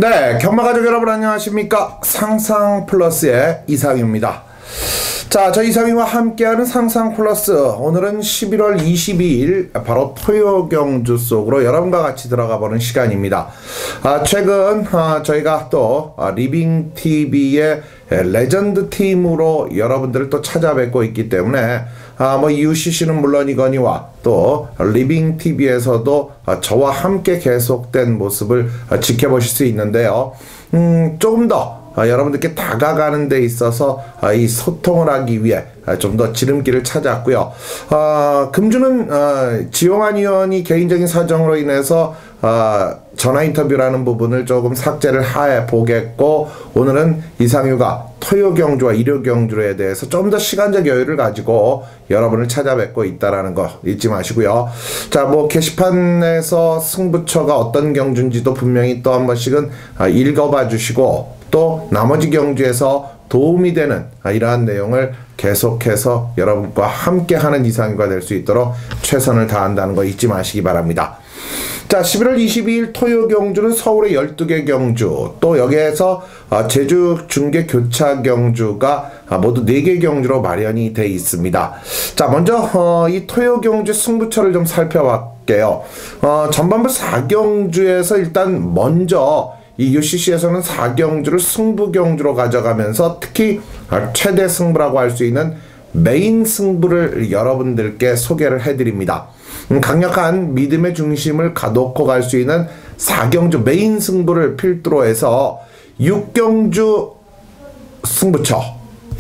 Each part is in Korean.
네, 경마가족 여러분 안녕하십니까? 상상플러스의 이상입니다. 자, 저 이상희와 함께하는 상상플러스, 오늘은 11월 22일 바로 토요경주 속으로 여러분과 같이 들어가보는 시간입니다. 최근 저희가 또 리빙TV의 레전드 팀으로 여러분들을 또 찾아뵙고 있기 때문에 뭐 UCC는 물론이거니와 또 리빙TV에서도 저와 함께 계속된 모습을 지켜보실 수 있는데요. 조금 더 여러분들께 다가가는 데 있어서 이 소통을 하기 위해 좀 더 지름길을 찾았고요. 금주는 지용환 의원이 개인적인 사정으로 인해서 전화 인터뷰라는 부분을 조금 삭제를 해 보겠고, 오늘은 이상유가 토요경주와 일요경주에 대해서 좀 더 시간적 여유를 가지고 여러분을 찾아뵙고 있다라는 거 잊지 마시고요. 자, 뭐 게시판에서 승부처가 어떤 경주인지도 분명히 또 한 번씩은 읽어봐 주시고, 또 나머지 경주에서 도움이 되는 이러한 내용을 계속해서 여러분과 함께하는 이상유가 될 수 있도록 최선을 다한다는 거 잊지 마시기 바랍니다. 자, 11월 22일 토요경주는 서울의 12개 경주, 또 여기에서 제주 중계 교차 경주가 모두 4개 경주로 마련이 돼 있습니다. 자, 먼저 이 토요경주 승부처를 좀 살펴볼게요. 전반부 4경주에서 일단 먼저 이 UCC에서는 4경주를 승부경주로 가져가면서 특히 최대 승부라고 할 수 있는 메인 승부를 여러분들께 소개를 해드립니다. 강력한 믿음의 중심을 놓고 갈 수 있는 4경주 메인 승부를 필두로 해서 6경주 승부처,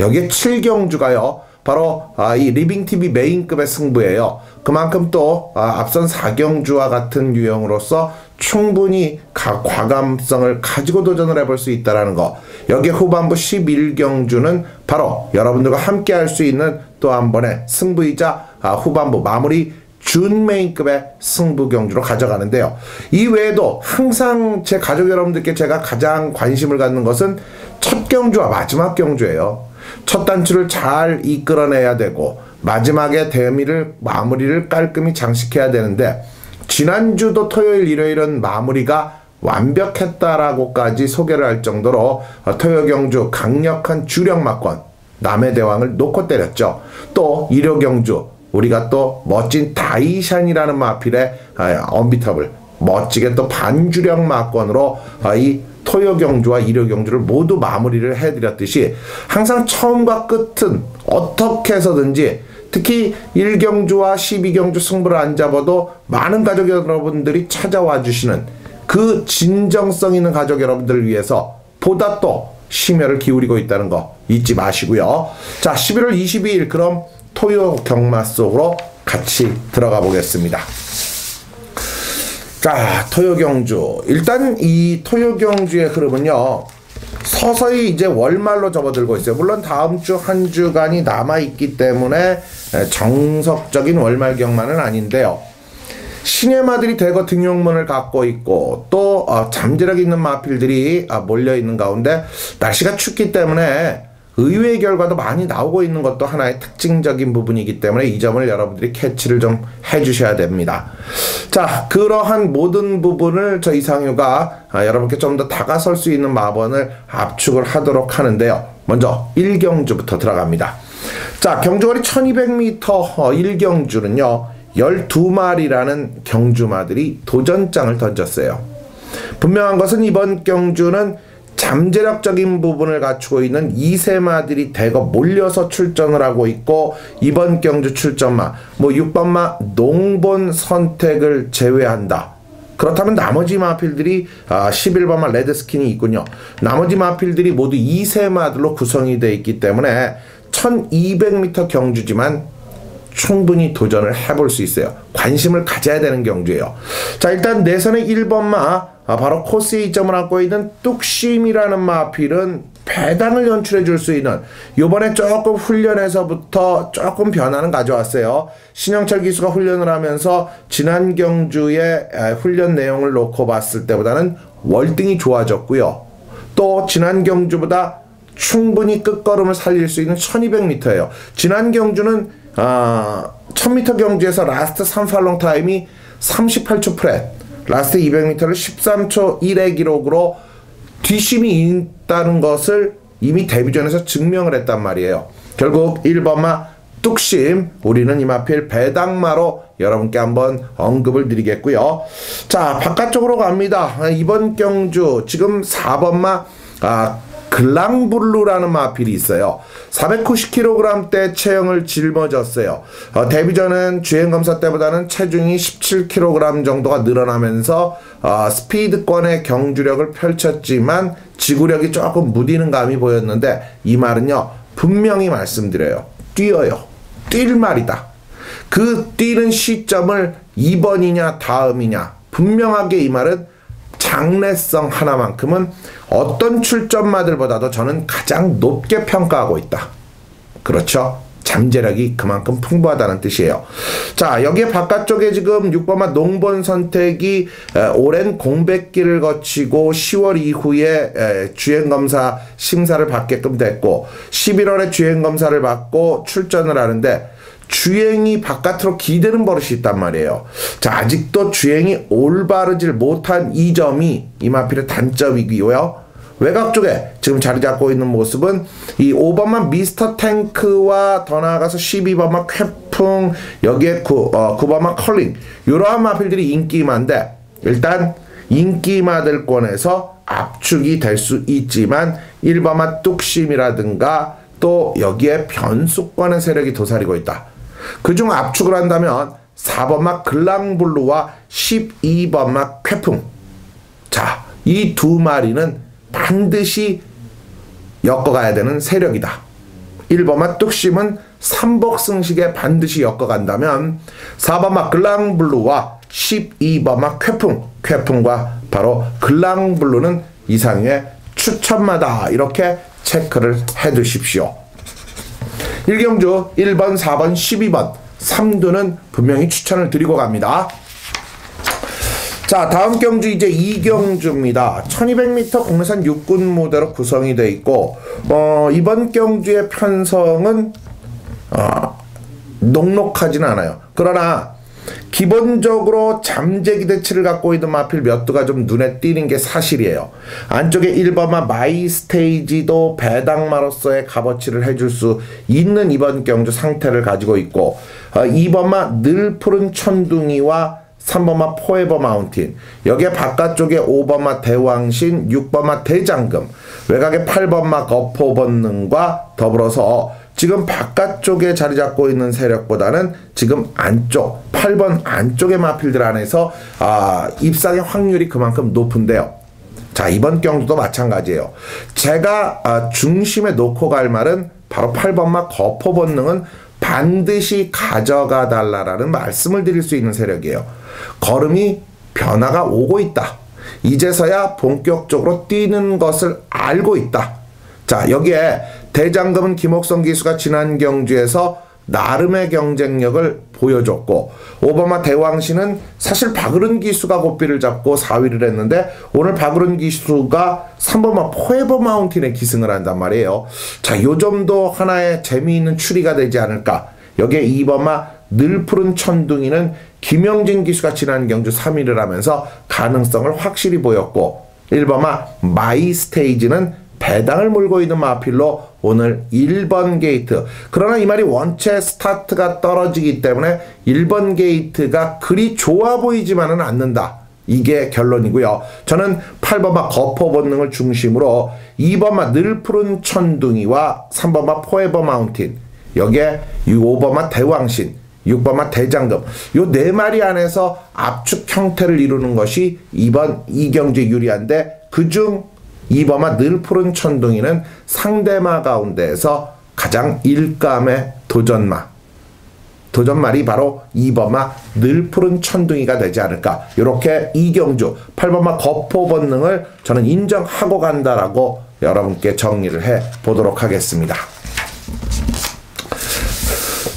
여기에 7경주가요 바로 이 리빙TV 메인급의 승부예요. 그만큼 또 앞선 4경주와 같은 유형으로서 충분히 과감성을 가지고 도전을 해볼 수 있다는 거. 여기에 후반부 11경주는 바로 여러분들과 함께 할 수 있는 또 한 번의 승부이자 후반부 마무리 준메인급의 승부 경주로 가져가는데요. 이 외에도 항상 제 가족 여러분들께 제가 가장 관심을 갖는 것은 첫 경주와 마지막 경주예요. 첫 단추를 잘 이끌어내야 되고 마지막에 마무리를 깔끔히 장식해야 되는데, 지난주도 토요일 일요일은 마무리가 완벽했다라고까지 소개를 할 정도로 토요경주 강력한 주력 막권 남의 대왕을 놓고 때렸죠. 또 일요경주 우리가 또 멋진 다이샨이라는 마필의 언비터블 멋지게 또 반주력 막권으로 이 토요경주와 일요경주를 모두 마무리를 해드렸듯이, 항상 처음과 끝은 어떻게 해서든지 특히 1경주와 12경주 승부를 안 잡아도 많은 가족 여러분들이 찾아와 주시는 그 진정성 있는 가족 여러분들을 위해서 보다 또 심혈을 기울이고 있다는 거 잊지 마시고요. 자, 11월 22일 그럼 토요 경마 속으로 같이 들어가 보겠습니다. 자, 토요경주. 일단 이 토요경주의 흐름은요, 서서히 이제 월말로 접어들고 있어요. 물론 다음 주 한 주간이 남아있기 때문에 정석적인 월말 경마는 아닌데요. 신예마들이 대거 등용문을 갖고 있고 또 잠재력 있는 마필들이 몰려있는 가운데 날씨가 춥기 때문에 의외의 결과도 많이 나오고 있는 것도 하나의 특징적인 부분이기 때문에 이 점을 여러분들이 캐치를 좀 해주셔야 됩니다. 자, 그러한 모든 부분을 저 이상유가 여러분께 좀 더 다가설 수 있는 마번을 압축을 하도록 하는데요. 먼저 1경주부터 들어갑니다. 자, 경주거리 1200m 1경주는요 12마리라는 경주마들이 도전장을 던졌어요. 분명한 것은 이번 경주는 잠재력적인 부분을 갖추고 있는 2세마들이 대거 몰려서 출전을 하고 있고, 이번 경주 출전마 뭐 6번마 농본 선택을 제외한다. 그렇다면 나머지 마필들이 11번마 레드스킨이 있군요. 나머지 마필들이 모두 2세마들로 구성이 되어 있기 때문에 1200m 경주지만 충분히 도전을 해볼 수 있어요. 관심을 가져야 되는 경주예요. 자, 일단 내선의 1번마 바로 코스에 이점을 안고 있는 뚝심이라는 마필은 배당을 연출해 줄 수 있는, 요번에 조금 훈련에서부터 조금 변화는 가져왔어요. 신영철 기수가 훈련을 하면서 지난 경주의 훈련 내용을 놓고 봤을 때보다는 월등히 좋아졌고요. 또 지난 경주보다 충분히 끝걸음을 살릴 수 있는 1200m예요. 지난 경주는 1000m 경주에서 라스트 3팔롱 타임이 38초 프렛, 라스트 200m를 13초 1의 기록으로 뒷심이 있다는 것을 이미 데뷔전에서 증명을 했단 말이에요. 결국 1번마 뚝심, 우리는 이마필 배당마로 여러분께 한번 언급을 드리겠고요. 자, 바깥쪽으로 갑니다. 이번 경주 지금 4번마 글랑블루라는 마필이 있어요. 490kg대 체형을 짊어졌어요. 데뷔전은 주행검사 때보다는 체중이 17kg 정도가 늘어나면서 스피드권의 경주력을 펼쳤지만 지구력이 조금 무디는 감이 보였는데, 이 말은요 분명히 말씀드려요, 뛰어요. 뛸 말이다. 그 뛰는 시점을 2번이냐 다음이냐, 분명하게 이 말은 장래성 하나만큼은 어떤 출전마들보다도 저는 가장 높게 평가하고 있다. 그렇죠? 잠재력이 그만큼 풍부하다는 뜻이에요. 자, 여기에 바깥쪽에 지금 6번마 농본 선택이 오랜 공백기를 거치고 10월 이후에 주행검사 심사를 받게끔 됐고, 11월에 주행검사를 받고 출전을 하는데 주행이 바깥으로 기대는 버릇이 있단 말이에요. 자, 아직도 주행이 올바르질 못한 이 점이 이마필의 단점이고요. 외곽 쪽에 지금 자리 잡고 있는 모습은 이 5번만 미스터 탱크와 더 나아가서 12번만 쾌풍, 여기에 9번만 컬링, 이러한 마필들이 인기마인데, 일단 인기마들권에서 압축이 될 수 있지만 1번만 뚝심이라든가 또 여기에 변수권의 세력이 도사리고 있다. 그중 압축을 한다면 4번마 글랑블루와 12번마 쾌풍, 자, 이 두 마리는 반드시 엮어가야 되는 세력이다. 1번마 뚝심은 삼복승식에 반드시 엮어간다면 4번마 글랑블루와 12번마 쾌풍, 쾌풍과 바로 글랑블루는 이상의 추천마다, 이렇게 체크를 해 두십시오. 1경주 1번, 4번, 12번 3두는 분명히 추천을 드리고 갑니다. 자, 다음 경주 이제 2경주입니다. 1200m 국내산 육군 무대로 구성이 되어 있고, 이번 경주의 편성은 녹록하지는 않아요. 그러나 기본적으로 잠재 기대치를 갖고 있는 마필 몇 두가 좀 눈에 띄는 게 사실이에요. 안쪽에 1번마 마이 스테이지도 배당마로서의 값어치를 해줄 수 있는 이번 경주 상태를 가지고 있고, 2번마 늘 푸른 천둥이와 3번마 포에버 마운틴, 여기에 바깥쪽에 5번마 대왕신, 6번마 대장금, 외곽에 8번마 거포 본능과 더불어서 지금 바깥쪽에 자리 잡고 있는 세력보다는 지금 안쪽 8번 안쪽의 마필들 안에서 입상의 확률이 그만큼 높은데요. 자, 이번 경주도 마찬가지예요. 제가 중심에 놓고 갈 말은 바로 8번마 거포 본능은 반드시 가져가 달라라는 말씀을 드릴 수 있는 세력이에요. 걸음이 변화가 오고 있다. 이제서야 본격적으로 뛰는 것을 알고 있다. 자, 여기에 대장금은 김옥성 기수가 지난 경주에서 나름의 경쟁력을 보여줬고, 5번마 대왕신은 사실 박으른 기수가 고삐를 잡고 4위를 했는데 오늘 박으른 기수가 3번마 포에버 마운틴에 기승을 한단 말이에요. 자, 요 점도 하나의 재미있는 추리가 되지 않을까. 여기에 2번마 늘 푸른 천둥이는 김영진 기수가 지난 경주 3위를 하면서 가능성을 확실히 보였고, 1번마 마이 스테이지는 배당을 몰고 있는 마필로 오늘 1번 게이트, 그러나 이 말이 원체 스타트가 떨어지기 때문에 1번 게이트가 그리 좋아 보이지만은 않는다. 이게 결론이고요. 저는 8번마 거포 본능을 중심으로 2번마 늘 푸른 천둥이와 3번마 포에버 마운틴, 여기에 5번마 대왕신, 6번마 대장금, 요 네 마리 안에서 압축 형태를 이루는 것이 이번 이경주에 유리한데, 그중 2번마 늘 푸른 천둥이는 상대마 가운데에서 가장 일감의 도전말이 바로 2번마 늘 푸른 천둥이가 되지 않을까. 이렇게 이경주 8번마 거포 본능을 저는 인정하고 간다라고 여러분께 정리를 해 보도록 하겠습니다.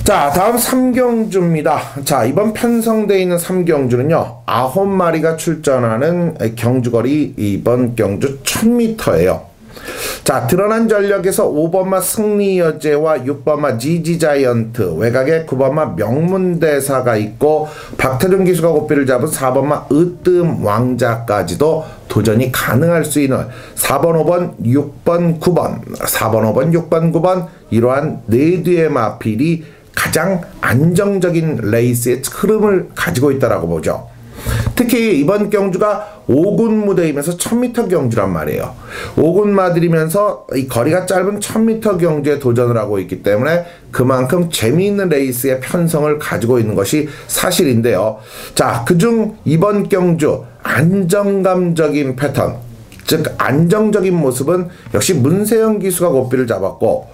자, 다음 3경주입니다. 자, 이번 편성되어 있는 3경주는요 9마리가 출전하는 경주거리, 이번 경주 1000m예요 자, 드러난 전력에서 5번마 승리여제와 6번마 지지자이언트, 외곽에 9번마 명문대사가 있고 박태준 기수가 고삐를 잡은 4번마 으뜸왕자까지도 도전이 가능할 수 있는 4번, 5번, 6번, 9번, 4번, 5번, 6번, 9번 이러한 4뒤의 마필이 가장 안정적인 레이스의 흐름을 가지고 있다라고 보죠. 특히 이번 경주가 5군 무대이면서 1000m 경주란 말이에요. 5군 마들이면서 이 거리가 짧은 1000m 경주에 도전을 하고 있기 때문에 그만큼 재미있는 레이스의 편성을 가지고 있는 것이 사실인데요. 자, 그중 이번 경주 안정감적인 패턴, 즉 안정적인 모습은 역시 문세영 기수가 고삐를 잡았고,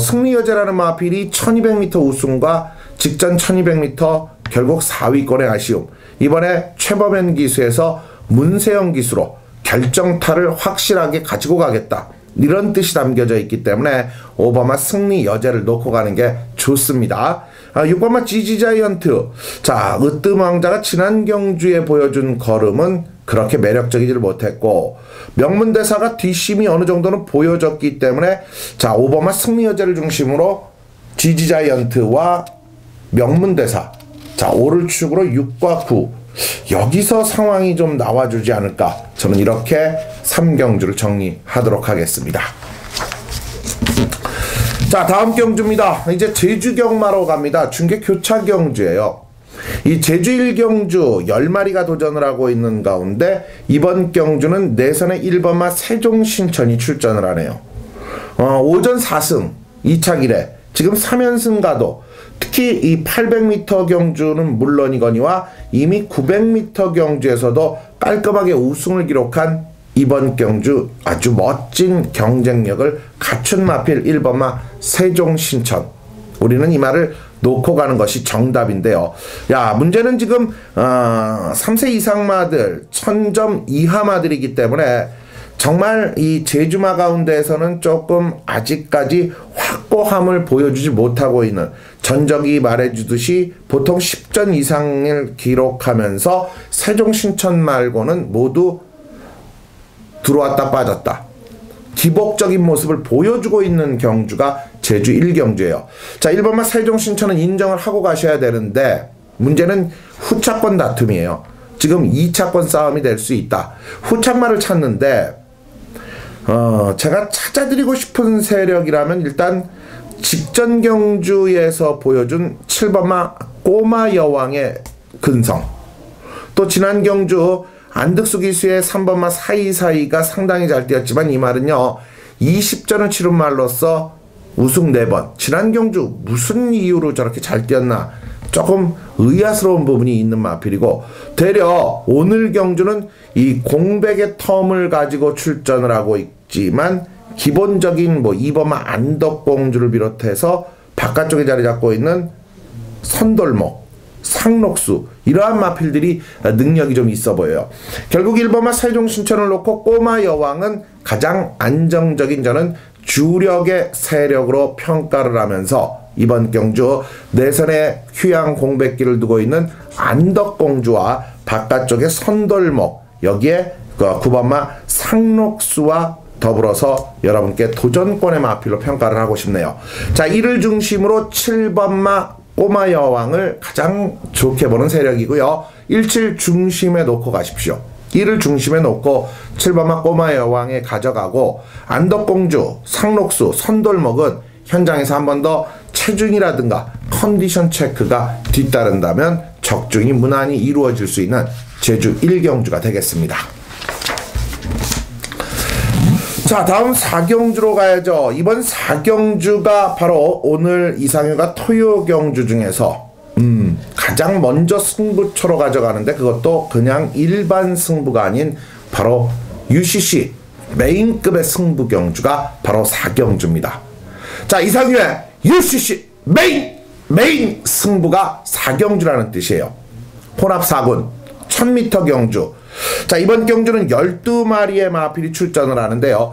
승리여제라는 마필이 1200m 우승과 직전 1200m 결국 4위권의 아쉬움, 이번에 최범현 기수에서 문세영 기수로 결정타를 확실하게 가지고 가겠다, 이런 뜻이 담겨져 있기 때문에 5번마 승리여제를 놓고 가는 게 좋습니다. 6번마 지지자이언트, 자, 으뜸왕자가 지난 경주에 보여준 걸음은 그렇게 매력적이지를 못했고 명문대사가 뒷심이 어느 정도는 보여졌기 때문에 자, 5번마 승리여제를 중심으로 지지자이언트와 명문대사, 자, 5를 축으로 6과 9, 여기서 상황이 좀 나와주지 않을까, 저는 이렇게 3경주를 정리하도록 하겠습니다. 자, 다음 경주입니다. 이제 제주 경마로 갑니다. 중계 교차 경주예요. 이 제주 1경주 10마리가 도전을 하고 있는 가운데 이번 경주는 내선의 1번마 세종신천이 출전을 하네요. 오전 4승 2차 기래, 지금 3연승 가도, 특히 이 800m 경주는 물론이거니와 이미 900m 경주에서도 깔끔하게 우승을 기록한 이번 경주 아주 멋진 경쟁력을 갖춘 마필 1번마 세종신천, 우리는 이 말을 놓고 가는 것이 정답인데요. 야, 문제는 지금 3세 이상마들 1000점 이하마들이기 때문에 정말 이 제주마 가운데에서는 조금 아직까지 확고함을 보여주지 못하고 있는, 전적이 말해주듯이 보통 10전 이상을 기록하면서 세종신천 말고는 모두 들어왔다 빠졌다, 기복적인 모습을 보여주고 있는 경주가 제주 1경주예요. 자, 1번마 세종신천은 인정을 하고 가셔야 되는데 문제는 후차권 다툼이에요. 지금 2차권 싸움이 될 수 있다. 후차마를 찾는데 제가 찾아드리고 싶은 세력이라면 일단 직전 경주에서 보여준 7번마 꼬마 여왕의 근성, 또 지난 경주 안득수 기수의 3번마 사이사이가 상당히 잘 뛰었지만 이 말은요 20전을 치른 말로써 우승 4번, 지난 경주 무슨 이유로 저렇게 잘 뛰었나 조금 의아스러운 부분이 있는 마필이고, 되려 오늘 경주는 이 공백의 텀을 가지고 출전을 하고 있지만 기본적인 뭐 2번마 안덕공주를 비롯해서 바깥쪽에 자리 잡고 있는 선돌목, 상록수, 이러한 마필들이 능력이 좀 있어 보여요. 결국 1번마 세종신천을 놓고 꼬마 여왕은 가장 안정적인, 저는 주력의 세력으로 평가를 하면서 이번 경주 내선에 휴양 공백기를 두고 있는 안덕공주와 바깥쪽에 선돌목, 여기에 9번마 상록수와 더불어서 여러분께 도전권의 마필로 평가를 하고 싶네요. 자, 이를 중심으로 7번마 꼬마 여왕을 가장 좋게 보는 세력이고요. 17 중심에 놓고 가십시오. 이를 중심에 놓고 7번마 꼬마 여왕에 가져가고, 안덕공주, 상록수, 선돌목은 현장에서 한 번 더 체중이라든가 컨디션 체크가 뒤따른다면 적중이 무난히 이루어질 수 있는 제주 1경주가 되겠습니다. 자, 다음 4경주로 가야죠. 이번 4경주가 바로 오늘 이상유가 토요 경주 중에서 가장 먼저 승부처로 가져가는데, 그것도 그냥 일반 승부가 아닌 바로 UCC 메인급의 승부 경주가 바로 4경주입니다. 자, 이상유의 UCC 메인 승부가 4경주라는 뜻이에요. 혼합 4군 1000m 경주. 자, 이번 경주는 12마리의 마필이 출전을 하는데요.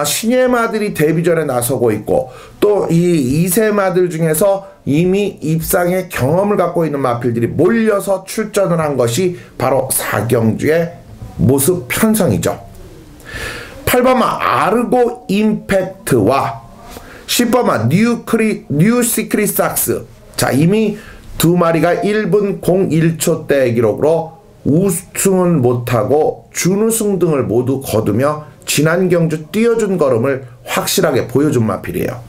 신예 마들이 데뷔전에 나서고 있고, 또 이 2세 마들 중에서 이미 입상의 경험을 갖고 있는 마필들이 몰려서 출전을 한 것이 바로 4경주의 모습 편성이죠. 8번마 아르고 임팩트와 10번마 뉴 시크릿 삭스. 자, 이미 두 마리가 1분 01초대 기록으로 우승은 못하고 준우승 등을 모두 거두며 지난 경주 뛰어준 걸음을 확실하게 보여준 마필이에요.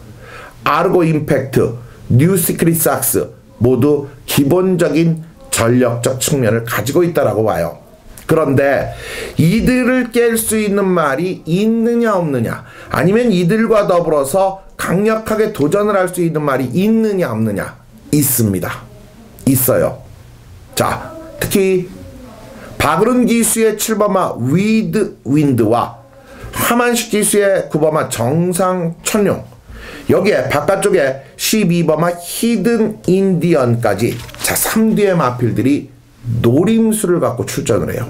아르고 임팩트, 뉴 시크릿 삭스 모두 기본적인 전력적 측면을 가지고 있다라고 봐요. 그런데 이들을 깰 수 있는 말이 있느냐 없느냐, 아니면 이들과 더불어서 강력하게 도전을 할 수 있는 말이 있느냐 없느냐, 있습니다. 있어요. 자, 특히 박으른 기수의 7번마 위드 윈드와 하만식 기수의 9번마 정상 천룡, 여기에 바깥쪽에 12번마 히든 인디언까지, 자, 3뒤의 마필들이 노림수를 갖고 출전을 해요.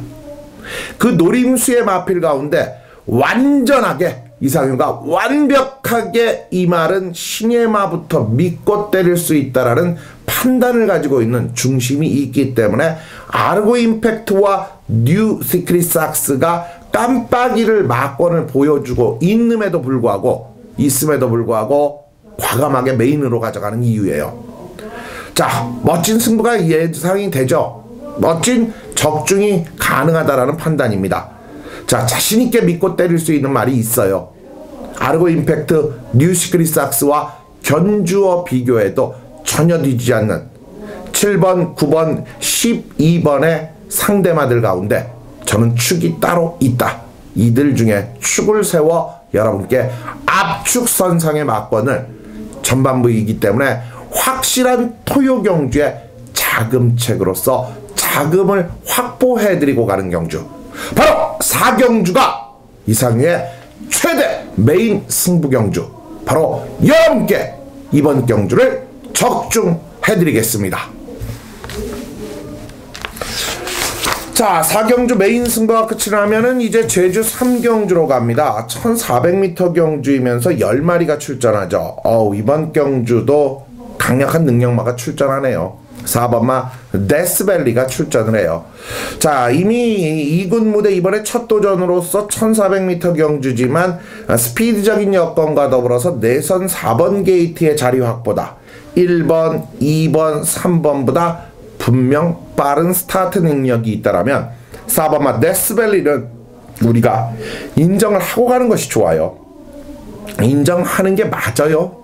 그 노림수의 마필 가운데 완전하게 이상윤가 완벽하게 이 말은 신의 마부터 믿고 때릴 수 있다라는 판단을 가지고 있는 중심이 있기 때문에 아르고 임팩트와 뉴 시크릿 삭스가 깜빡이를 막권을 보여주고 있음에도 불구하고 과감하게 메인으로 가져가는 이유예요. 자, 멋진 승부가 예상이 되죠. 멋진 적중이 가능하다라는 판단입니다. 자, 자신있게 믿고 때릴 수 있는 말이 있어요. 아르고 임팩트, 뉴 시크릿 삭스와 견주어 비교해도 전혀 뒤지지 않는 7번, 9번, 12번의 상대마들 가운데 저는 축이 따로 있다. 이들 중에 축을 세워 여러분께 압축선상의 막권을 전반부이기 때문에 확실한 토요 경주의 자금책으로서 자금을 확보해드리고 가는 경주, 바로 4경주가 이상의 최대 메인 승부 경주, 바로 여러분께 이번 경주를 적중해드리겠습니다. 자, 4경주 메인 승부가 끝이 나면은 이제 제주 3경주로 갑니다. 1400m 경주이면서 10마리가 출전하죠. 이번 경주도 강력한 능력마가 출전하네요. 4번마 데스밸리가 출전을 해요. 자, 이미 2군 무대 이번에 첫 도전으로서 1400m 경주지만 스피드적인 여건과 더불어서 내선 4번 게이트의 자리 확보다 1번, 2번, 3번보다 분명 빠른 스타트 능력이 있다라면 4번마 데스밸리는 우리가 인정을 하고 가는 것이 좋아요. 인정하는 게 맞아요.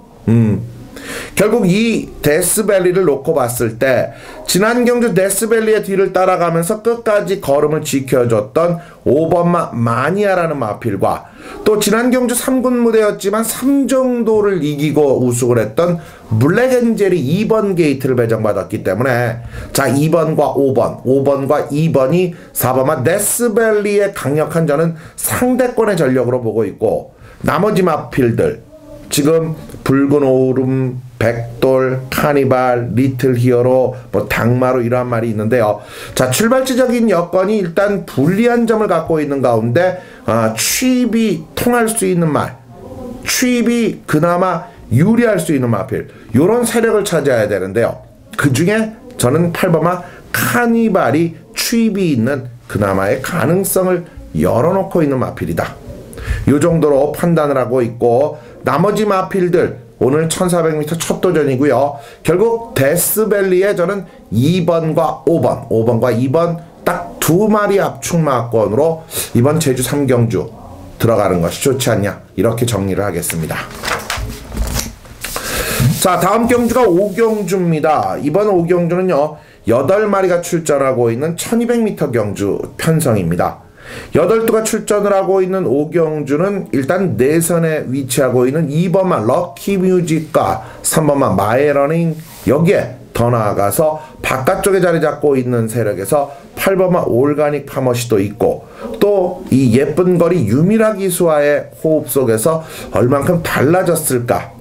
결국 이 데스밸리를 놓고 봤을 때 지난 경주 데스밸리의 뒤를 따라가면서 끝까지 걸음을 지켜줬던 5번마 마니아라는 마필과 또 지난 경주 3군 무대였지만 3정도를 이기고 우승을 했던 블랙엔젤이 2번 게이트를 배정받았기 때문에 자, 2번과 5번과 2번이 4번마 데스밸리의 강력한 저는 상대권의 전력으로 보고 있고, 나머지 마필들 지금 붉은 오름, 백돌, 카니발, 리틀 히어로, 당마루 이러한 말이 있는데요. 자, 출발지적인 여건이 일단 불리한 점을 갖고 있는 가운데 취입이 통할 수 있는 말, 취입이 그나마 유리할 수 있는 마필, 요런 세력을 찾아야 되는데요. 그 중에 저는 8번마 카니발이 취입이 있는 그나마의 가능성을 열어놓고 있는 마필이다. 요 정도로 판단을 하고 있고, 나머지 마필들 오늘 1400m 첫 도전이고요. 결국 데스밸리에 저는 2번과 5번과 2번 딱 두 마리 압축 마권으로 이번 제주 3경주 들어가는 것이 좋지 않냐, 이렇게 정리를 하겠습니다. 자, 다음 경주가 5경주입니다. 이번 5경주는요 8마리가 출전하고 있는 1200m 경주 편성입니다. 8두가 출전을 하고 있는 5경주는 일단 내선에 위치하고 있는 2번만 럭키뮤직과 3번만 마이러닝, 여기에 더 나아가서 바깥쪽에 자리 잡고 있는 세력에서 8번만 올가닉 파머시도 있고, 또 이 예쁜 거리 유미라 기수와의 호흡 속에서 얼만큼 달라졌을까,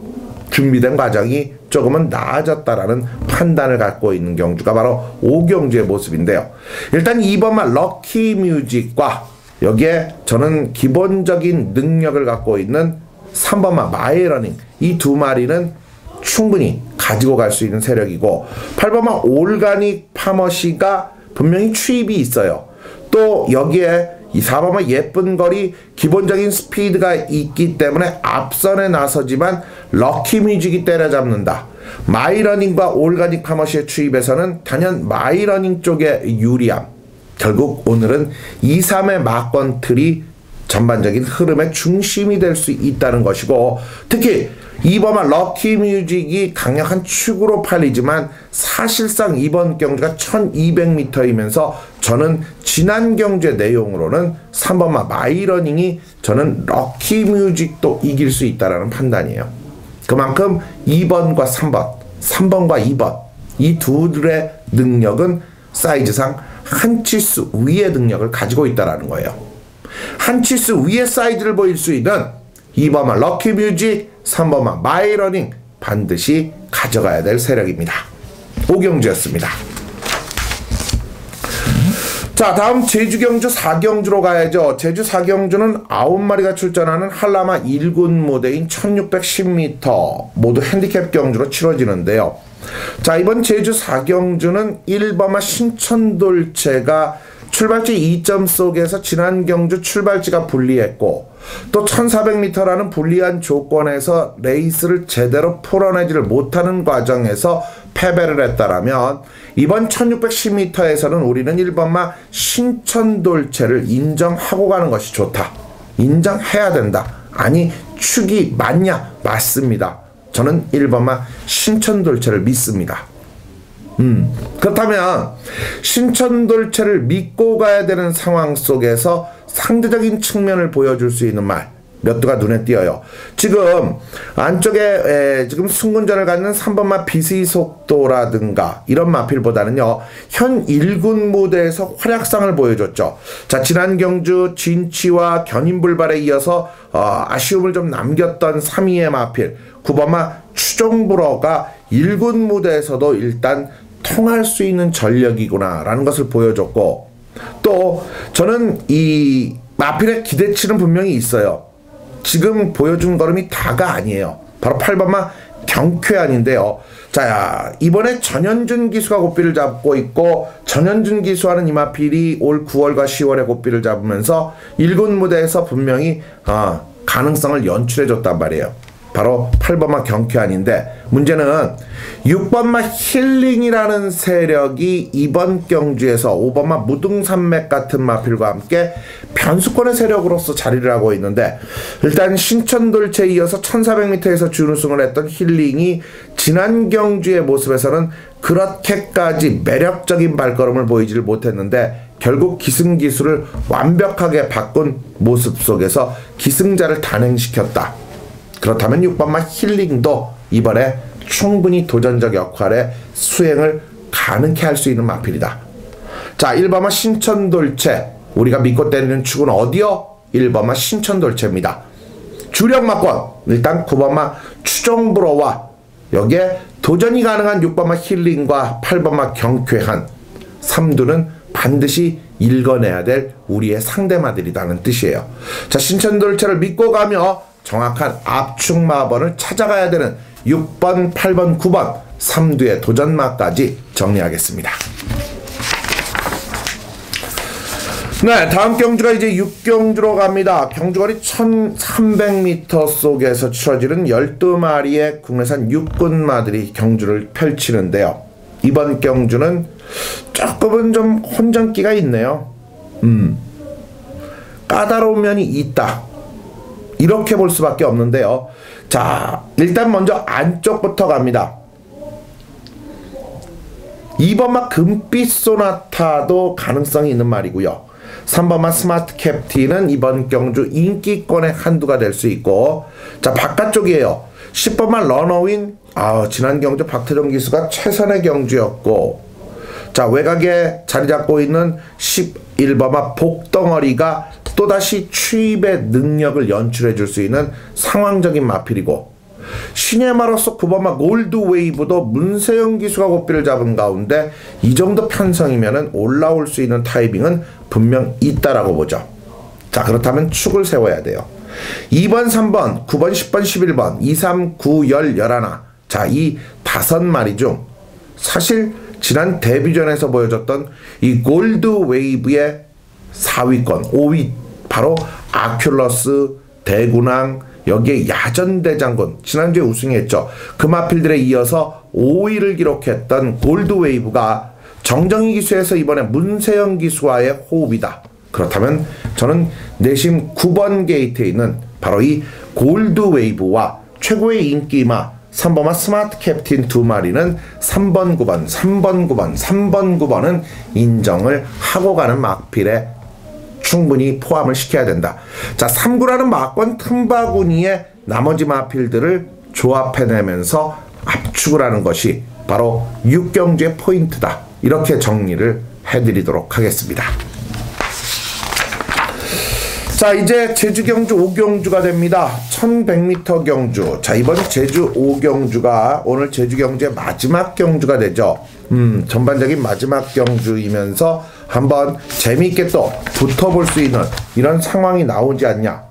준비된 과정이 조금은 나아졌다라는 판단을 갖고 있는 경주가 바로 5경주의 모습인데요. 일단 2번만 럭키뮤직과 여기에 저는 기본적인 능력을 갖고 있는 3번만 마이러닝, 이 두 마리는 충분히 가지고 갈 수 있는 세력이고, 8번만 올가닉 파머시가 분명히 취입이 있어요. 또 여기에 이 4번마 예쁜 거리 기본적인 스피드가 있기 때문에 앞선에 나서지만 럭키뮤직이 때려잡는다. 마이러닝과 올가닉 파머시의 추입에서는 단연 마이러닝 쪽에 유리함. 결국 오늘은 2, 3의 막권 틀이 전반적인 흐름의 중심이 될 수 있다는 것이고, 특히 2번마 럭키뮤직이 강력한 축으로 팔리지만 사실상 이번 경주가 1200m이면서 저는 지난 경주의 내용으로는 3번마 마이러닝이 저는 럭키뮤직도 이길 수 있다는 판단이에요. 그만큼 2번과 3번, 3번과 2번 이 둘의 능력은 사이즈상 한 치수 위의 능력을 가지고 있다는 거예요. 한 치수 위의 사이즈를 보일 수 있는 2번마 럭키뮤직, 3번마 마이러닝 반드시 가져가야 될 세력입니다. 5경주였습니다. 자, 다음 제주경주 4경주로 가야죠. 제주 4경주는 9마리가 출전하는 한라마 1군 무대인 1610m 모두 핸디캡 경주로 치러지는데요. 자, 이번 제주 4경주는 1번마 신천돌체가 출발지 2점 속에서 지난 경주 출발지가 불리했고, 또 1400m라는 불리한 조건에서 레이스를 제대로 풀어내지를 못하는 과정에서 패배를 했다라면, 이번 1610m에서는 우리는 1번마 신천돌체를 인정하고 가는 것이 좋다. 인정해야 된다. 아니, 축이 맞냐? 맞습니다. 저는 1번마 신천돌체를 믿습니다. 그렇다면 신천돌체를 믿고 가야 되는 상황 속에서 상대적인 측면을 보여줄 수 있는 말 몇 두가 눈에 띄어요. 지금 안쪽에 지금 승군전을 갖는 3번마 비스이속도라든가 이런 마필보다는요, 현 1군 무대에서 활약상을 보여줬죠. 자, 지난 경주 진치와 견인불발에 이어서 아쉬움을 좀 남겼던 3위의 마필 9번마 추종불어가 1군 무대에서도 일단 통할 수 있는 전력이구나 라는 것을 보여줬고, 또 저는 이 마필의 기대치는 분명히 있어요. 지금 보여준 걸음이 다가 아니에요. 바로 8번마 경쾌한인데요. 자, 이번에 전현준 기수가 고삐를 잡고 있고, 전현준 기수와는 이 마필이 올 9월과 10월에 고삐를 잡으면서 1군 무대에서 분명히 가능성을 연출해줬단 말이에요. 바로 8번마 경쾌한인데, 문제는 6번마 힐링이라는 세력이 이번 경주에서 5번마 무등산맥 같은 마필과 함께 변수권의 세력으로서 자리를 하고 있는데, 일단 신천돌체에 이어서 1400m에서 준우승을 했던 힐링이 지난 경주의 모습에서는 그렇게까지 매력적인 발걸음을 보이지를 못했는데, 결국 기승기수를 완벽하게 바꾼 모습 속에서 기승자를 단행시켰다. 그렇다면 6번마 힐링도 이번에 충분히 도전적 역할에 수행을 가능케 할 수 있는 마필이다. 자, 1번마 신천돌체, 우리가 믿고 때리는 축은 어디요? 1번마 신천돌체입니다. 주력 막권, 일단 9번마 추종불어와 여기에 도전이 가능한 6번마 힐링과 8번마 경쾌한 3두는 반드시 읽어내야 될 우리의 상대마들이라는 뜻이에요. 자, 신천돌체를 믿고 가며 정확한 압축 마번을 찾아가야 되는 6번, 8번, 9번 3두의 도전마까지 정리하겠습니다. 네, 다음 경주가 이제 6경주로 갑니다. 경주거리 1300m 속에서 치러지는 12마리의 국내산 육군마들이 경주를 펼치는데요. 이번 경주는 조금은 좀 혼전기가 있네요. 까다로운 면이 있다. 이렇게 볼 수밖에 없는데요. 자, 일단 먼저 안쪽부터 갑니다. 2번마 금빛 소나타도 가능성이 있는 말이고요. 3번마 스마트 캡틴은 이번 경주 인기권의 한두가 될 수 있고, 자, 바깥쪽이에요. 10번마 러너윈, 지난 경주 박태종 기수가 최선의 경주였고, 자, 외곽에 자리 잡고 있는 11번마 복덩어리가 또다시 추입의 능력을 연출해 줄 수 있는 상황적인 마필이고, 시네마로서 9번마 골드웨이브도 문세영 기수가 고삐를 잡은 가운데 이 정도 편성이면 올라올 수 있는 타이밍은 분명 있다라고 보죠. 자, 그렇다면 축을 세워야 돼요. 2번, 3번, 9번, 10번, 11번, 2, 3, 9, 10, 11. 자, 이 5마리 중 사실 지난 데뷔전에서 보여줬던 이 골드웨이브의 4위권, 5위 바로 아큘러스, 대군항, 여기에 야전대장군 지난주에 우승했죠. 그 마필들에 이어서 5위를 기록했던 골드웨이브가 정정희 기수에서 이번에 문세영 기수와의 호흡이다. 그렇다면 저는 내심 9번 게이트에 있는 바로 이 골드웨이브와 최고의 인기마 3번마 스마트 캡틴 두 마리는 3번 9번, 3번 9번, 3번 9번은 인정을 하고 가는 마필에 충분히 포함을 시켜야 된다. 자, 3구라는 마권 틈바구니에 나머지 마필들을 조합해내면서 압축을 하는 것이 바로 6경주의 포인트다. 이렇게 정리를 해드리도록 하겠습니다. 자, 이제 제주 경주 5경주가 됩니다. 1100m 경주. 자, 이번 제주 5경주가 오늘 제주 경주의 마지막 경주가 되죠. 전반적인 마지막 경주이면서 한번 재미있게 또 붙어볼 수 있는 이런 상황이 나오지 않냐.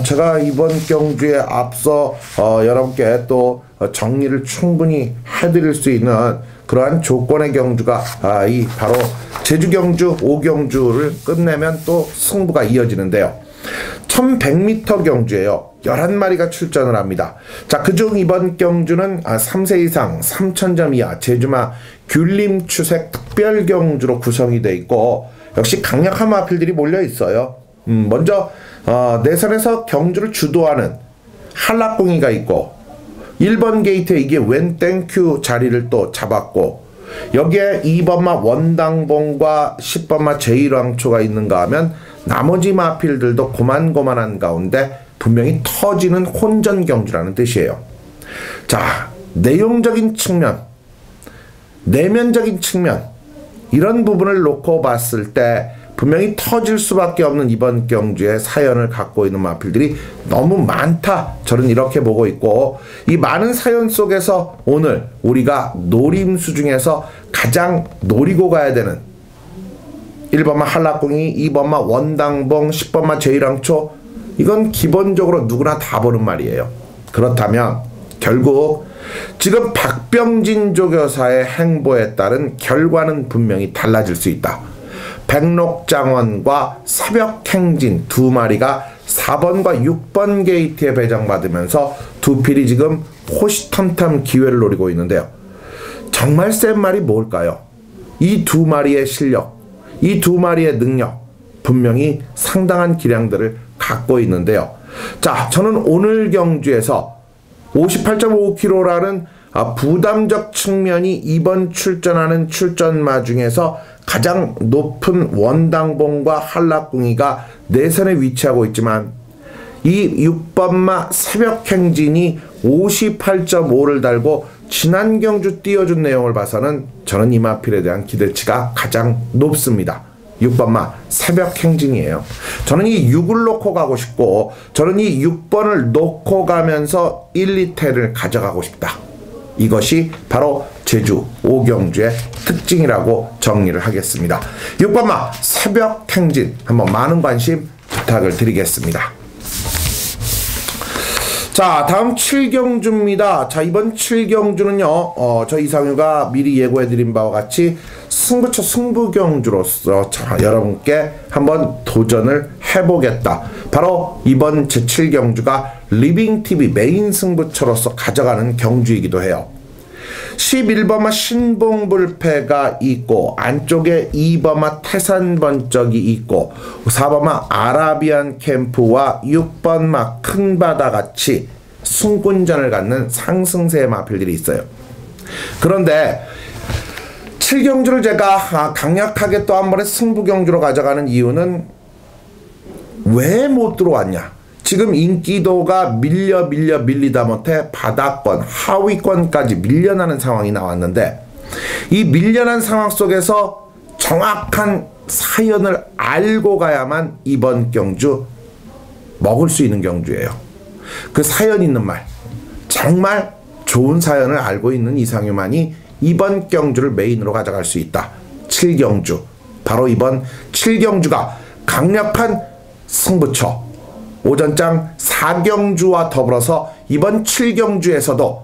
제가 이번 경주에 앞서 여러분께 또 정리를 충분히 해드릴 수 있는 그러한 조건의 경주가 이 바로 제주 경주 5경주를 끝내면 또 승부가 이어지는데요. 1100m 경주에요. 11마리가 출전을 합니다. 자, 그중 이번 경주는 3세 이상 3000점 이하 제주마 귤림 추색 특별 경주로 구성이 되어 있고 역시 강력한 마필들이 몰려 있어요. 먼저 내선에서 경주를 주도하는 한라꿍이가 있고 1번 게이트에 이게 웬 땡큐 자리를 또 잡았고 여기에 2번마 원당봉과 10번마 제1왕초가 있는가 하면 나머지 마필들도 고만고만한 가운데 분명히 터지는 혼전 경주라는 뜻이에요. 자, 내용적인 측면, 내면적인 측면 이런 부분을 놓고 봤을 때 분명히 터질 수밖에 없는 이번 경주의 사연을 갖고 있는 마필들이 너무 많다. 저는 이렇게 보고 있고 이 많은 사연 속에서 오늘 우리가 노림수 중에서 가장 노리고 가야 되는 1번마 한라꿍이, 2번마 원당봉, 10번마 제1왕초 이건 기본적으로 누구나 다 보는 말이에요. 그렇다면 결국 지금 박병진 조교사의 행보에 따른 결과는 분명히 달라질 수 있다. 백록장원과 새벽행진 두 마리가 4번과 6번 게이트에 배정받으면서 두 필이 지금 호시탐탐 기회를 노리고 있는데요. 정말 센 말이 뭘까요? 이 두 마리의 실력, 이 두 마리의 능력 분명히 상당한 기량들을 갖고 있는데요. 자, 저는 오늘 경주에서 58.5kg라는 부담적 측면이 이번 출전하는 출전마 중에서 가장 높은 원당봉과 한라꿍이가 내선에 위치하고 있지만 이 6번마 새벽행진이 58.5를 달고 지난 경주 띄워준 내용을 봐서는 저는 이 마필에 대한 기대치가 가장 높습니다. 6번마 새벽행진이에요. 저는 이 6을 놓고 가고 싶고 저는 이 6번을 놓고 가면서 1, 2태를 가져가고 싶다. 이것이 바로 제주 5경주의 특징이라고 정리를 하겠습니다. 6번마 새벽행진 한번 많은 관심 부탁을 드리겠습니다. 자, 다음 7경주입니다. 자, 이번 7경주는요 저 이상유가 미리 예고해드린 바와 같이 승부처 승부경주로서 여러분께 한번 도전을 해보겠다. 바로 이번 제7경주가 리빙TV 메인 승부처로서 가져가는 경주이기도 해요. 11번마 신봉불패가 있고 안쪽에 2번마 태산번쩍이 있고 4번마 아라비안 캠프와 6번마 큰바다같이 승군전을 갖는 상승세 마필들이 있어요. 그런데 7경주를 제가 강력하게 또 한 번에 승부경주로 가져가는 이유는 왜 못 들어왔냐. 지금 인기도가 밀리다 못해 바닥권, 하위권까지 밀려나는 상황이 나왔는데 이 밀려난 상황 속에서 정확한 사연을 알고 가야만 이번 경주 먹을 수 있는 경주예요. 그 사연 있는 말, 정말 좋은 사연을 알고 있는 이상유만이 이번 경주를 메인으로 가져갈 수 있다. 7경주, 바로 이번 7경주가 강력한 승부처 오전장 4경주와 더불어서 이번 7경주에서도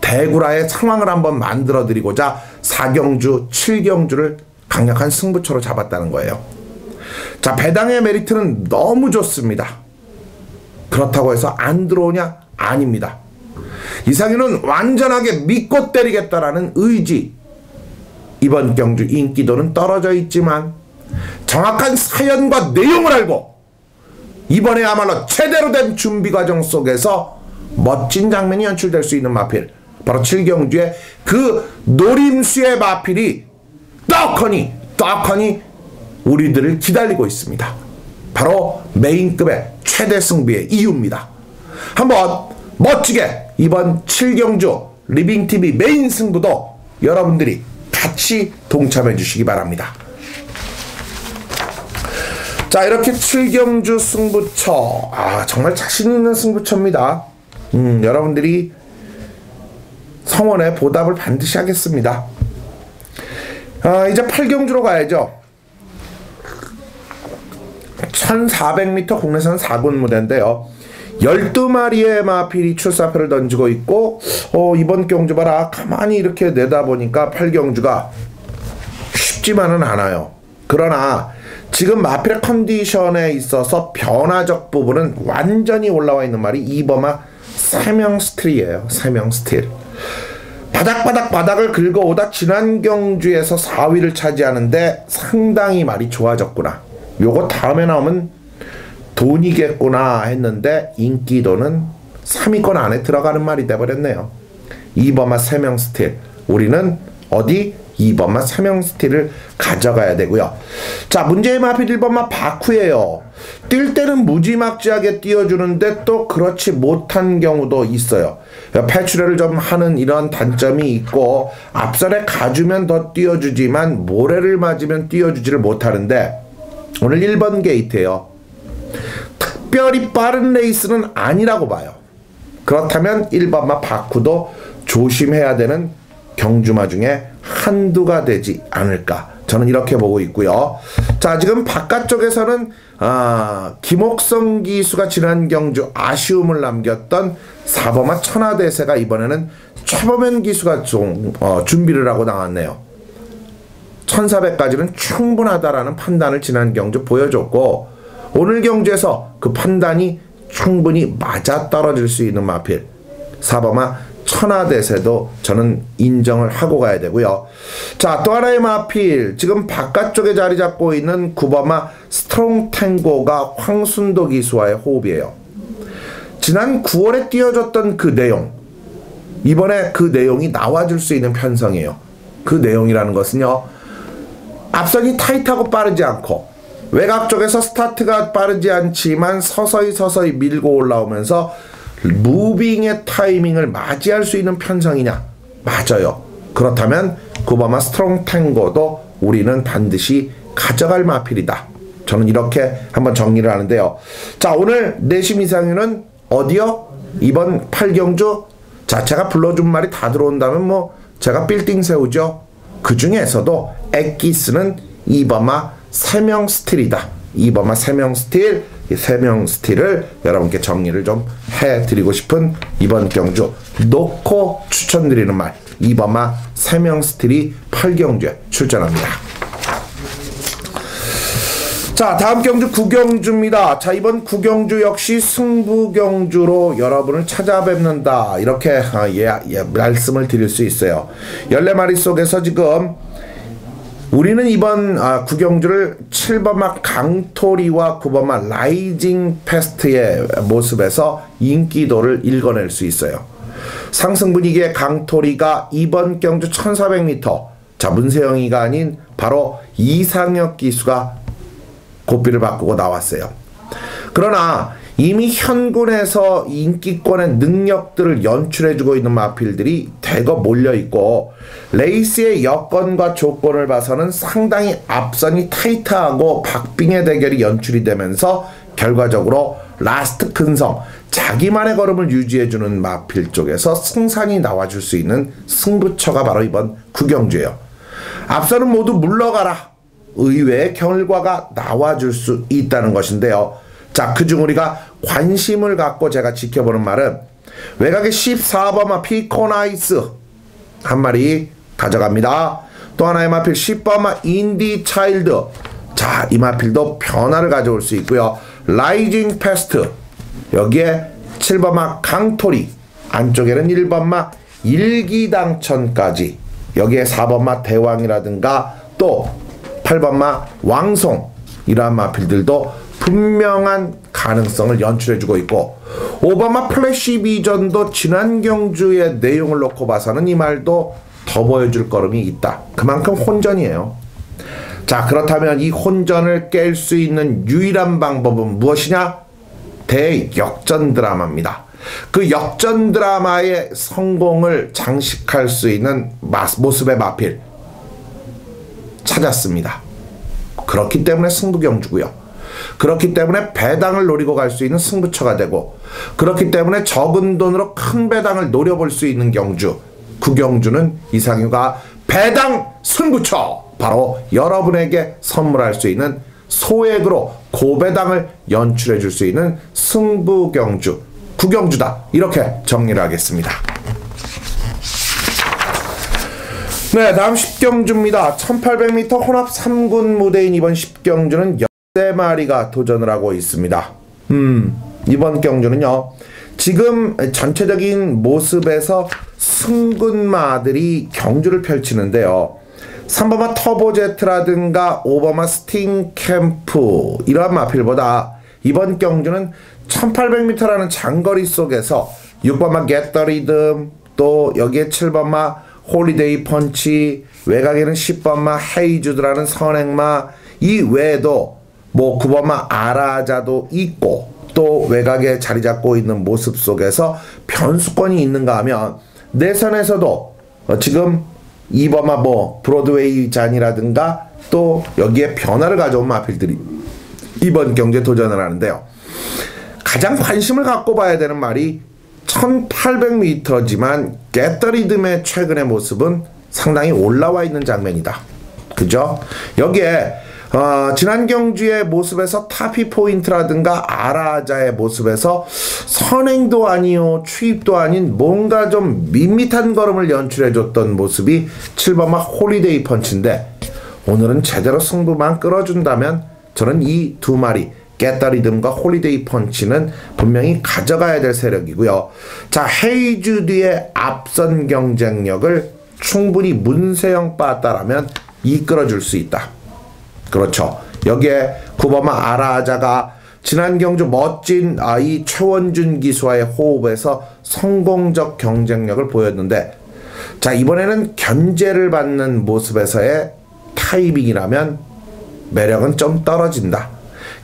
대구라의 상황을 한번 만들어 드리고자 4경주, 7경주를 강력한 승부처로 잡았다는 거예요. 자, 배당의 메리트는 너무 좋습니다. 그렇다고 해서 안 들어오냐? 아닙니다. 이상윤은 완전하게 믿고 때리겠다라는 의지. 이번 경주 인기도는 떨어져 있지만 정확한 사연과 내용을 알고 이번에야말로 제대로 된 준비 과정 속에서 멋진 장면이 연출될 수 있는 마필, 바로 7경주의 그 노림수의 마필이 떡하니 우리들을 기다리고 있습니다. 바로 메인급의 최대 승부의 이유입니다. 한번 멋지게 이번 7경주 리빙TV 메인 승부도 여러분들이 같이 동참해 주시기 바랍니다. 자, 이렇게 7경주 승부처, 정말 자신 있는 승부처입니다. 여러분들이 성원에 보답을 반드시 하겠습니다. 이제 8경주로 가야죠. 1400m 국내선 4군 무대인데요. 12마리의 마필이 출사표를 던지고 있고, 이번 경주 봐라. 가만히 이렇게 내다보니까 8경주가 쉽지만은 않아요. 그러나 지금 마필의 컨디션에 있어서 변화적 부분은 완전히 올라와 있는 말이 이범아 3명 스틸이에요. 3명 스틸. 바닥을 긁어오다 지난 경주에서 4위를 차지하는데 상당히 말이 좋아졌구나. 요거 다음에 나오면 돈이겠구나 했는데 인기도는 3위권 안에 들어가는 말이 돼버렸네요. 이범아 3명 스틸. 우리는 어디? 이범아 3명 스틸을 가져가야 되고요. 자, 문제의 마필 1번마 바쿠예요. 뛸 때는 무지막지하게 띄워주는데 또 그렇지 못한 경우도 있어요. 폐출혈을 좀 하는 이런 단점이 있고, 앞선에 가주면 더 띄워주지만 모래를 맞으면 띄워주지를 못하는데, 오늘 1번 게이트예요. 특별히 빠른 레이스는 아니라고 봐요. 그렇다면 1번마 바쿠도 조심해야 되는 경주마 중에 한두가 되지 않을까, 저는 이렇게 보고 있고요. 자, 지금 바깥쪽에서는 김옥성 기수가 지난 경주 아쉬움을 남겼던 4번마 천하대세가 이번에는 최범현 기수가 준비를 하고 나왔네요. 1400까지는 충분하다라는 판단을 지난 경주 보여줬고, 오늘 경주에서 그 판단이 충분히 맞아떨어질 수 있는 마필 4번마 천하대세도 저는 인정을 하고 가야 되고요. 자, 또 하나의 마필, 지금 바깥쪽에 자리 잡고 있는 9번마 스트롱탱고가 황순도 기수와의 호흡이에요. 지난 9월에 띄워줬던 그 내용, 이번에 그 내용이 나와줄 수 있는 편성이에요. 그 내용이라는 것은요, 앞선이 타이트하고 빠르지 않고 외곽 쪽에서 스타트가 빠르지 않지만 서서히 밀고 올라오면서 무빙의 타이밍을 맞이할 수 있는 편성이냐? 맞아요. 그렇다면 9번마 스트롱탱고도 우리는 반드시 가져갈 마필이다. 저는 이렇게 한번 정리를 하는데요. 자, 오늘 내심 이상윤은 어디요? 이번 8경주. 자, 제가 불러준 말이 다 들어온다면 뭐 제가 빌딩 세우죠. 그 중에서도 엑기스는 2번마 3명 스틸이다. 2번마 3명 스틸, 이 3명 스틸을 여러분께 정리를 좀 해드리고 싶은 이번 경주 놓고 추천드리는 말, 2번마 3명 스틸이 8경주에 출전합니다. 자, 다음 경주 9경주입니다. 자, 이번 9경주 역시 승부경주로 여러분을 찾아뵙는다, 이렇게 말씀을 드릴 수 있어요. 14마리 속에서 지금 우리는 이번 9경주를 7번마 강토리와 9번마 라이징 패스트의 모습에서 인기도를 읽어낼 수 있어요. 상승 분위기의 강토리가 이번 경주 1400m, 자, 문세영이가 아닌 바로 이상혁 기수가 고삐를 바꾸고 나왔어요. 그러나 이미 현군에서 인기권의 능력들을 연출해주고 있는 마필들이 대거 몰려있고, 레이스의 여건과 조건을 봐서는 상당히 앞선이 타이트하고 박빙의 대결이 연출이 되면서 결과적으로 라스트 근성, 자기만의 걸음을 유지해주는 마필 쪽에서 승산이 나와줄 수 있는 승부처가 바로 이번 9경주예요. 앞선은 모두 물러가라, 의외의 결과가 나와줄 수 있다는 것인데요. 자, 그중 우리가 관심을 갖고 제가 지켜보는 말은 외곽의 14번마 피코나이스 한 마리 가져갑니다. 또 하나의 마필 10번마 인디 차일드, 자, 이 마필도 변화를 가져올 수 있고요. 라이징 패스트, 여기에 7번마 강토리, 안쪽에는 1번마 일기당천까지, 여기에 4번마 대왕이라든가 또 8번마 왕송, 이러한 마필들도 분명한 가능성을 연출해주고 있고, 5번마 플래시 비전도 지난 경주의 내용을 놓고 봐서는 이 말도 더 보여줄 걸음이 있다. 그만큼 혼전이에요. 자, 그렇다면 이 혼전을 깰 수 있는 유일한 방법은 무엇이냐? 대역전 드라마입니다. 그 역전 드라마의 성공을 장식할 수 있는 모습의 마필 찾았습니다. 그렇기 때문에 승부경주고요. 그렇기 때문에 배당을 노리고 갈 수 있는 승부처가 되고, 그렇기 때문에 적은 돈으로 큰 배당을 노려볼 수 있는 경주, 그 경주는 이상유가 배당 승부처, 바로 여러분에게 선물할 수 있는 소액으로 고배당을 연출해 줄 수 있는 승부경주, 구경주다, 이렇게 정리를 하겠습니다. 네, 다음 10경주입니다. 1800m 혼합 3군 무대인 이번 10경주는 13마리가 도전을 하고 있습니다. 이번 경주는요, 지금 전체적인 모습에서 승군마들이 경주를 펼치는데요, 3번마 터보제트라든가 5번마 스팅캠프, 이러한 마필보다 이번 경주는 1800m라는 장거리 속에서 6번마 겟더리듬, 또 여기에 7번마 홀리데이 펀치, 외곽에는 10번마 헤이주드라는 선행마, 이 외에도 뭐 9번마 아라자도 있고, 또 외곽에 자리 잡고 있는 모습 속에서 변수권이 있는가 하면 내선에서도 지금 2번마 뭐 브로드웨이 잔이라든가 또 여기에 변화를 가져온 마필들이 이번 경주에 도전을 하는데요, 가장 관심을 갖고 봐야 되는 말이 1800m지만 겟더리듬의 최근의 모습은 상당히 올라와 있는 장면이다. 그죠? 여기에 지난 경주의 모습에서 타피 포인트라든가 아라자의 모습에서 선행도 아니요 추입도 아닌 뭔가 좀 밋밋한 걸음을 연출해줬던 모습이 7번마 홀리데이 펀치인데, 오늘은 제대로 승부만 끌어준다면 저는 이 두 마리 겟더리듬과 홀리데이 펀치는 분명히 가져가야 될 세력이고요. 자, 헤이주드의 앞선 경쟁력을 충분히 문세영 빠따라면 이끌어줄 수 있다. 그렇죠. 여기에 9번마 아라자가 지난 경주 멋진 이 최원준 기수와의 호흡에서 성공적 경쟁력을 보였는데, 자, 이번에는 견제를 받는 모습에서의 타이밍이라면 매력은 좀 떨어진다.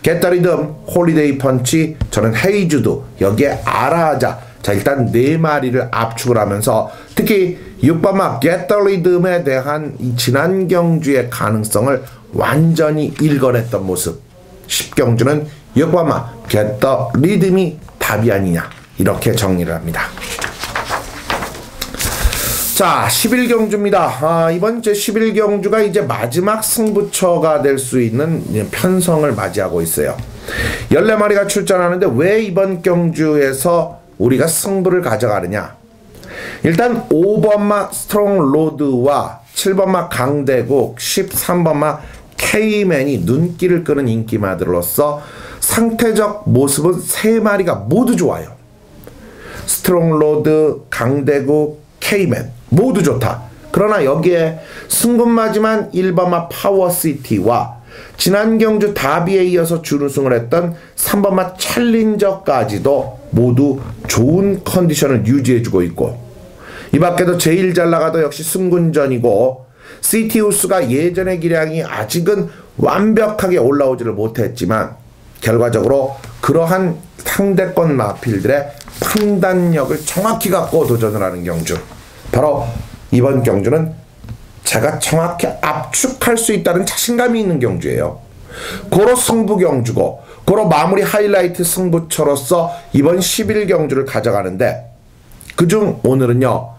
겟더리듬, 홀리데이 펀치, 저는 헤이주드, 여기에 아라하자, 자, 일단 4마리를 압축을 하면서 특히 6번마 겟더리듬에 대한 이 지난 경주의 가능성을 완전히 읽어냈던 모습, 10경주는 6번마 겟더리듬이 답이 아니냐, 이렇게 정리를 합니다. 자, 11경주입니다. 이번 제 11경주가 이제 마지막 승부처가 될 수 있는 편성을 맞이하고 있어요. 14마리가 출전하는데 왜 이번 경주에서 우리가 승부를 가져가느냐? 일단 5번마 스트롱 로드와 7번마 강대국, 13번마 K맨이 눈길을 끄는 인기마들로서 상태적 모습은 3마리가 모두 좋아요. 스트롱 로드, 강대국, K맨 모두 좋다. 그러나 여기에 승군마지만 1번마 파워시티와 지난 경주 다비에 이어서 준우승을 했던 3번마 챌린저까지도 모두 좋은 컨디션을 유지해주고 있고, 이 밖에도 제일 잘 나가도 역시 승군전이고, 시티우스가 예전의 기량이 아직은 완벽하게 올라오지를 못했지만 결과적으로 그러한 상대권 마필들의 판단력을 정확히 갖고 도전을 하는 경주, 바로 이번 경주는 제가 정확히 압축할 수 있다는 자신감이 있는 경주예요. 고로 승부 경주고 고로 마무리 하이라이트 승부처로서 이번 11경주를 가져가는데, 그중 오늘은요,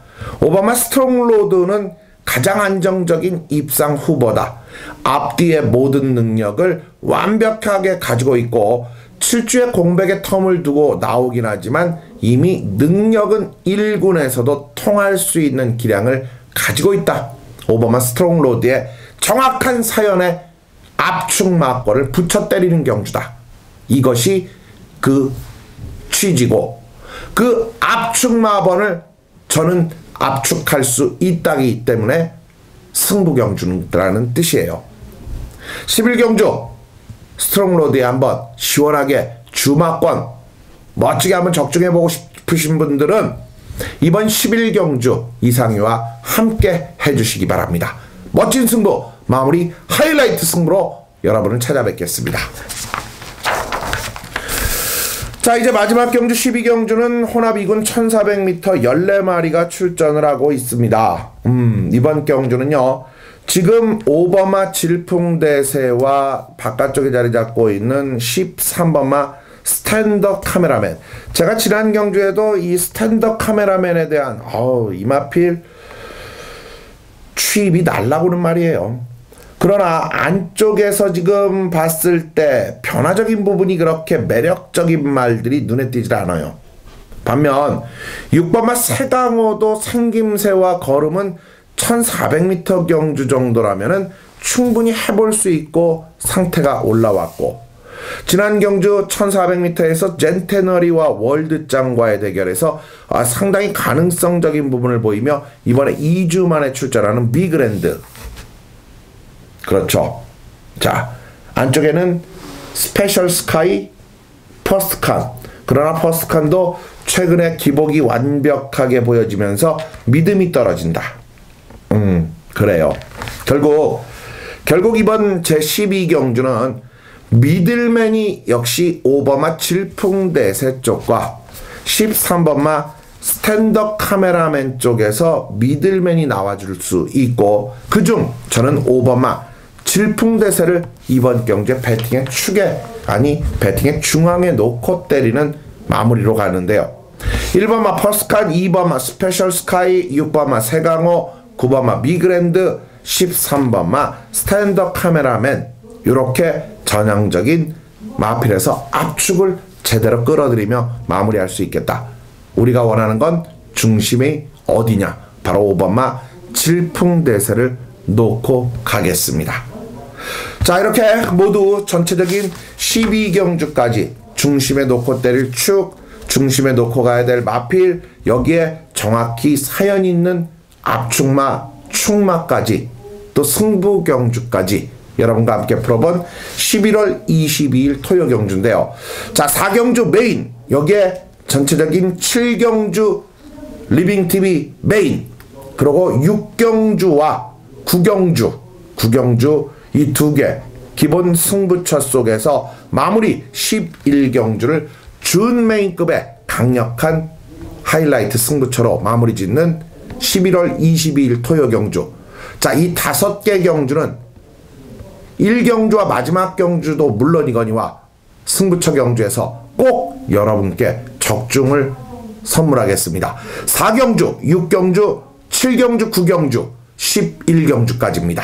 오바마 스트롱로드는 가장 안정적인 입상 후보다. 앞뒤의 모든 능력을 완벽하게 가지고 있고 7주의 공백의 텀을 두고 나오긴 하지만 이미 능력은 1군에서도 통할 수 있는 기량을 가지고 있다. 오바마 스트롱로드의 정확한 사연에 압축마권을 붙여 때리는 경주다. 이것이 그 취지고, 그 압축마번을 저는 압축할 수 있다기 때문에 승부경주라는 뜻이에요. 11경주 스트롱로드에 한번 시원하게 주마권 멋지게 한번 적중해보고 싶으신 분들은 이번 11경주 이상유와 함께 해주시기 바랍니다. 멋진 승부, 마무리 하이라이트 승부로 여러분을 찾아뵙겠습니다. 자, 이제 마지막 경주 12경주는 혼합2군 1400m 14마리가 출전을 하고 있습니다. 이번 경주는요, 지금 오버마 질풍대세와 바깥쪽에 자리 잡고 있는 13번마 스탠더 카메라맨. 제가 지난 경주에도 이 스탠더 카메라맨에 대한 이마필 취입이 날라오는 말이에요. 그러나 안쪽에서 지금 봤을 때 변화적인 부분이 그렇게 매력적인 말들이 눈에 띄질 않아요. 반면 6번마 세강호도 생김새와 걸음은 1400m 경주 정도라면은 충분히 해볼 수 있고 상태가 올라왔고, 지난 경주 1400m에서 젠테너리와 월드짱과의 대결에서 상당히 가능성적인 부분을 보이며 이번에 2주 만에 출전하는 미그랜드. 그렇죠. 자, 안쪽에는 스페셜 스카이, 퍼스트칸. 그러나 퍼스트칸도 최근에 기복이 완벽하게 보여지면서 믿음이 떨어진다. 그래요. 결국 이번 제12경주는 미들맨이 역시 오버마 질풍대세 쪽과 13번마 스탠더 카메라맨 쪽에서 미들맨이 나와줄 수 있고, 그중 저는 오버마 질풍대세를 이번 경주에 배팅의 축에, 배팅의 중앙에 놓고 때리는 마무리로 가는데요. 1번마 퍼스칸, 2번마 스페셜 스카이, 6번마 세강호, 9번마 미그랜드, 13번마 스탠더 카메라맨, 이렇게 전형적인 마필에서 압축을 제대로 끌어들이며 마무리할 수 있겠다. 우리가 원하는 건 중심이 어디냐? 바로 5번마 질풍대세를 놓고 가겠습니다. 자, 이렇게 모두 전체적인 12경주까지 중심에 놓고 때릴 축, 중심에 놓고 가야 될 마필, 여기에 정확히 사연 있는 압축마, 축마까지, 또 승부경주까지 여러분과 함께 풀어본 11월 22일 토요경주인데요. 자, 4경주 메인, 여기에 전체적인 7경주 리빙TV 메인, 그리고 6경주와 9경주 이 두 개 기본 승부처 속에서 마무리 11경주를 준 메인급의 강력한 하이라이트 승부처로 마무리 짓는 11월 22일 토요경주. 자, 이 5개 경주는 1경주와 마지막 경주도 물론이거니와 승부처 경주에서 꼭 여러분께 적중을 선물하겠습니다. 4경주, 6경주, 7경주, 9경주, 11경주까지입니다.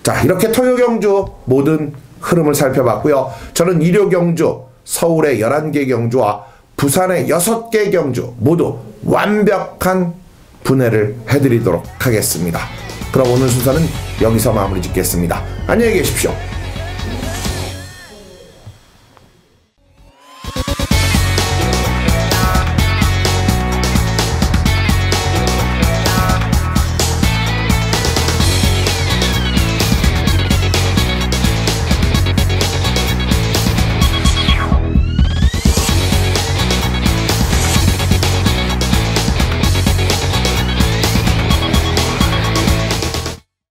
자, 이렇게 토요경주 모든 흐름을 살펴봤고요. 저는 일요경주, 서울의 11개 경주와 부산의 6개 경주 모두 완벽한 분해를 해드리도록 하겠습니다. 그럼 오늘 순서는 여기서 마무리 짓겠습니다. 안녕히 계십시오.